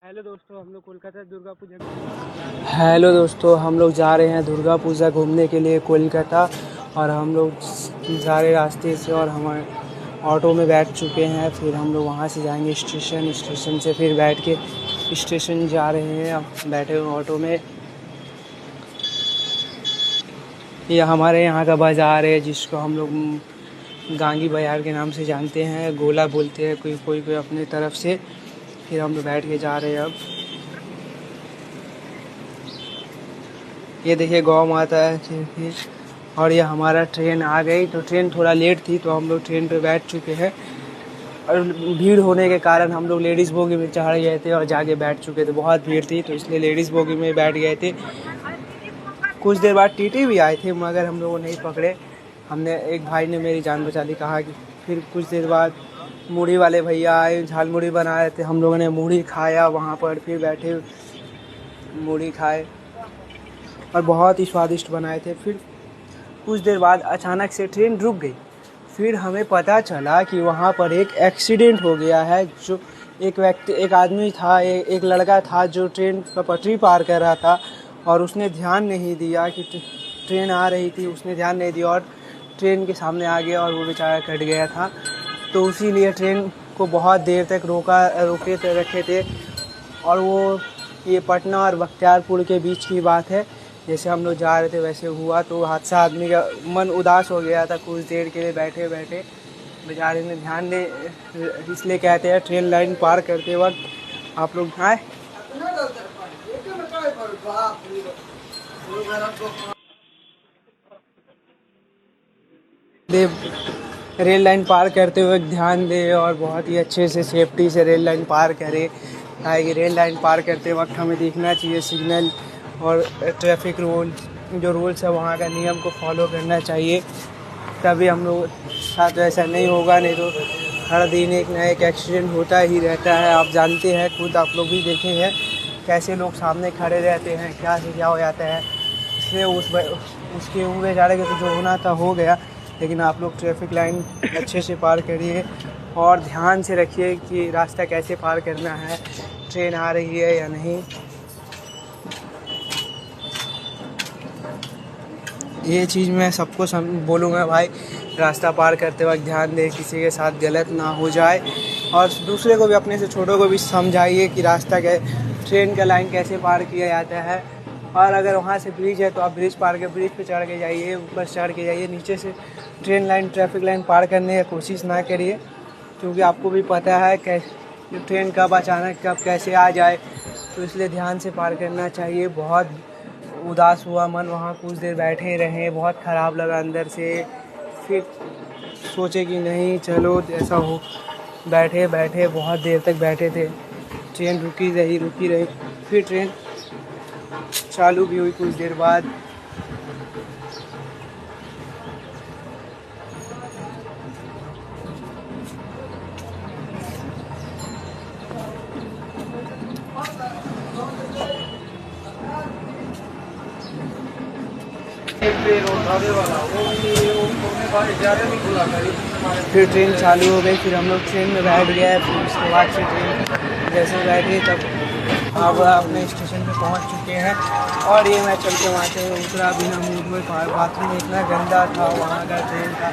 Hello दोस्तों, हम लोग जा रहे हैं दुर्गा पूजा घूमने के लिए कोलकाता। और हम लोग जा रहे रास्ते से और हमारे ऑटो में बैठ चुके हैं। फिर हम लोग वहाँ से जाएंगे स्टेशन से फिर बैठ के स्टेशन जा रहे हैं। अब बैठे हुए ऑटो में। ये हमारे यहाँ का बाज़ार है जिसको हम लोग गांगी बाज़ार के नाम से जानते हैं। गोला बोलते हैं कोई अपने तरफ से। फिर हम लोग बैठ के जा रहे हैं। अब ये देखिए गौ माता है। और ये हमारा ट्रेन आ गई। तो ट्रेन थोड़ा लेट थी तो हम लोग ट्रेन पे बैठ चुके हैं। और भीड़ होने के कारण हम लोग लेडीज़ बोगी में चढ़ गए थे और जाके बैठ चुके थे। बहुत भीड़ थी तो इसलिए लेडीज़ बोगी में बैठ गए थे। कुछ देर बाद टीटी भी आए थे मगर हम लोगों नहीं पकड़े। हमने एक भाई ने मेरी जान बचा ली, कहा कि फिर कुछ देर बाद मूढ़ी वाले भैया आए, झाल मूढ़ी बना रहे थे। हम लोगों ने मूढ़ी खाया वहाँ पर। फिर बैठे मूढ़ी खाए और बहुत ही स्वादिष्ट बनाए थे। फिर कुछ देर बाद अचानक से ट्रेन रुक गई। फिर हमें पता चला कि वहाँ पर एक एक्सीडेंट हो गया है। जो एक आदमी था, एक लड़का था जो ट्रेन पर पटरी पार कर रहा था और उसने ध्यान नहीं दिया कि ट्रेन आ रही थी। उसने ध्यान नहीं दिया और ट्रेन के सामने आ गया और वो बेचारा कट गया था। तो उसी लिए ट्रेन को बहुत देर तक रखे थे। और वो ये पटना और बख्तियारपुर के बीच की बात है। जैसे हम लोग जा रहे थे वैसे हुआ तो हादसा। आदमी का मन उदास हो गया था कुछ देर के लिए। बैठे बैठे बेचारे ने ध्यान दे, इसलिए कहते हैं ट्रेन लाइन पार करते वक्त आप लोग आए रेल लाइन पार करते हुए ध्यान दे और बहुत ही अच्छे से सेफ्टी से रेल लाइन पार करे। ताकि रेल लाइन पार करते वक्त हमें देखना चाहिए सिग्नल और ट्रैफिक रूल, जो रूल्स है वहाँ का नियम को फॉलो करना चाहिए। तभी हम लोग साथ ऐसा नहीं होगा। नहीं तो हर दिन एक ना एक एक्सीडेंट होता ही रहता है। आप जानते हैं, खुद आप लोग भी देखे हैं कैसे लोग सामने खड़े रहते हैं, क्या से क्या हो जाता है। इसलिए उसके वो बेचारे के तो जो होना था हो गया। लेकिन आप लोग ट्रैफिक लाइन अच्छे से पार करिए और ध्यान से रखिए कि रास्ता कैसे पार करना है, ट्रेन आ रही है या नहीं। ये चीज़ मैं सबको बोलूँगा भाई, रास्ता पार करते वक्त ध्यान दे, किसी के साथ गलत ना हो जाए। और दूसरे को भी, अपने से छोटों को भी समझाइए कि रास्ता ट्रेन का लाइन कैसे पार किया जाता है। और अगर वहाँ से ब्रिज है तो आप ब्रिज पे चढ़ के जाइए, ऊपर चढ़ के जाइए। नीचे से ट्रैफिक लाइन पार करने की कोशिश ना करिए, क्योंकि आपको भी पता है कि ट्रेन कब अचानक कब कैसे आ जाए। तो इसलिए ध्यान से पार करना चाहिए। बहुत उदास हुआ मन, वहाँ कुछ देर बैठे रहे, बहुत ख़राब लगा अंदर से। फिर सोचे कि नहीं चलो ऐसा हो, बैठे बहुत देर तक बैठे थे। ट्रेन रुकी रही। फिर ट्रेन चालू भी हुई कुछ देर बाद। फिर ट्रेन चालू हो गई। फिर हम लोग ट्रेन में बैठ गए। फिर उसके बाद से ट्रेन जैसे बैठे तब अब अपने स्टेशन पे पहुंच चुके हैं। और ये मैं चल के वहाँ से उतरा बिना मुँह धोए। बाथरूम इतना गंदा था वहाँ का ट्रेन का।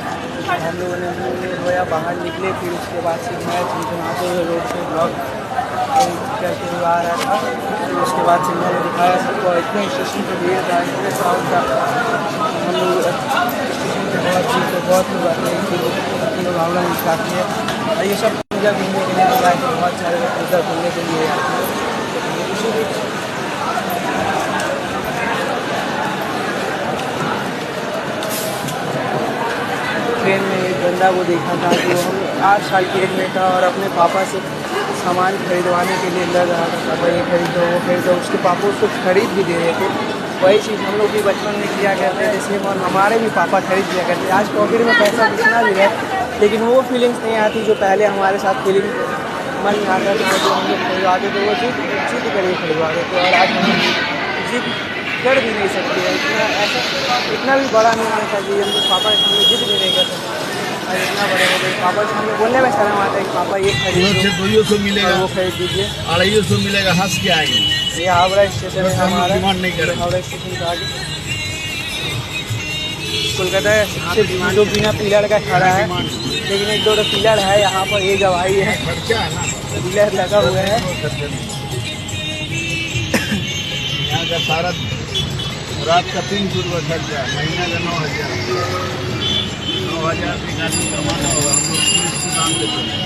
हम लोगों ने मुँह धोया, बाहर निकले। फिर उसके बाद से मैं चमचमाते हुए रोड से ब्लॉक करके हुआ आ रहा था। फिर उसके बाद से मैंने दिखाया सबको। इतने स्टेशन पर भीड़ था, इतने साउंड था। हम लोग स्टेशन पर बहुत लोग आते हैं, फिर लोग आउला निकालती है। और ये सब पूजा घूमने के लिए लोग आए थे। बहुत सारे लोग पूजा घूमने के लिए आते हैं। ट्रेन में एक बंदा को देखा था कि वो 8 साल की एज में था और अपने पापा से सामान खरीदवाने के लिए लग रहा था। पापा ये खरीदो वो खरीदो। उसके पापा उसको खरीद भी दे रहे थे। वही चीज़ हम लोग भी बचपन में किया करते हैं, जैसे हमारे भी पापा खरीद दिया करते। आज पॉकेट में पैसा कितना भी है लेकिन वो फीलिंग्स नहीं आती जो पहले हमारे साथ फीलिंग मन में आता था। जो हम लोग खरीदवाते थे वो जिद करिए खरीदवाते थे। और आज हम जिद कर भी नहीं सकते हैं। इतना भी बड़ा नहीं होना चाहिए। हम लोग पापा के सामने जिद भी नहीं कर सकते। और इतना बड़े हो गए। पापा से हमें बोलने में शर्म आता है कि पापा ये खरीद 200 मिलेगा, वो खरीद दीजिए। 250 मिलेगा, हंस के आएंगे। ये हावड़ा स्टेशन है हमारा, डिमांड नहीं करेंगे। हावड़ा स्टेशन के आगे कोलकाता सबसे जो बिना पिलर का खड़ा है, लेकिन एक दो पिलर है यहाँ पर, ये गवाही है, खर्चा है ना, पिलर लगा हुआ है। यहाँ का सारा रात का 300 रुपये खर्चा है, महीना का 9,000। 9,000 निकालने कमाना होगा, हम लोग पुलिस को दान देते हैं।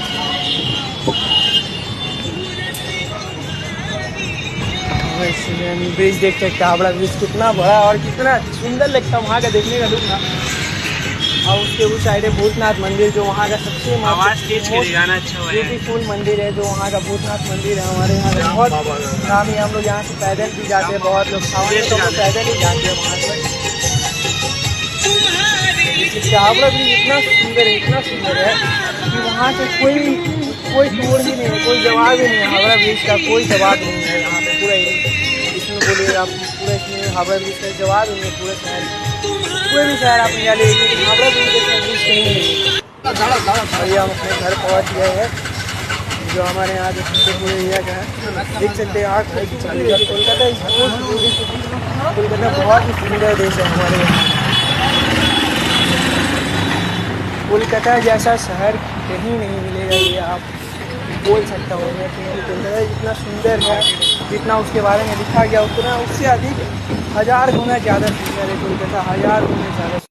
ब्रिज देख सकते हैं, हावड़ा ब्रिज कितना बड़ा और कितना सुंदर लगता है, वहाँ का देखने का लुक ना। और उसके उस साइड है भूतनाथ मंदिर, जो वहाँ का सबसे ब्यूटीफुल मंदिर है, जो वहाँ का भूतनाथ मंदिर है। हमारे यहाँ का बहुत नाम है, हम लोग यहाँ से पैदल भी जाते हैं, बहुत लोग पैदल ही जाते हैं वहाँ पर। हावड़ा ब्रिज इतना सुंदर है, इतना सुंदर है कि वहाँ से कोई तोड़ ही नहीं है, कोई जवाब ही नहीं है। हावड़ा ब्रिज का कोई जवाब नहीं है यहाँ पे, पूरा इसमें बोलिएगा आप, पूरा इसमें हावड़ा ब्रिज का जवाब ही नहीं है। पूरे शहर, कोई भी शहर आप निकाले, लेकिन हावड़ा ब्रिज का ब्रिज कहीं नहीं। भैया हम अपने घर पहुँच गए हैं, जो हमारे यहाँ के सबसे पूरे एरिया का है। देख सकते हैं आँख कोलकाता बहुत ही सुंदर देश है हमारे यहाँ। कोलकाता जैसा शहर कहीं नहीं मिलेगा, ये आप बोल सकता हूँ मैं। कोलकाता जितना सुंदर है, जितना उसके बारे में लिखा गया, उतना उससे अधिक 1000 गुना ज़्यादा सुंदर है कोलकाता, 1000 गुना ज़्यादा।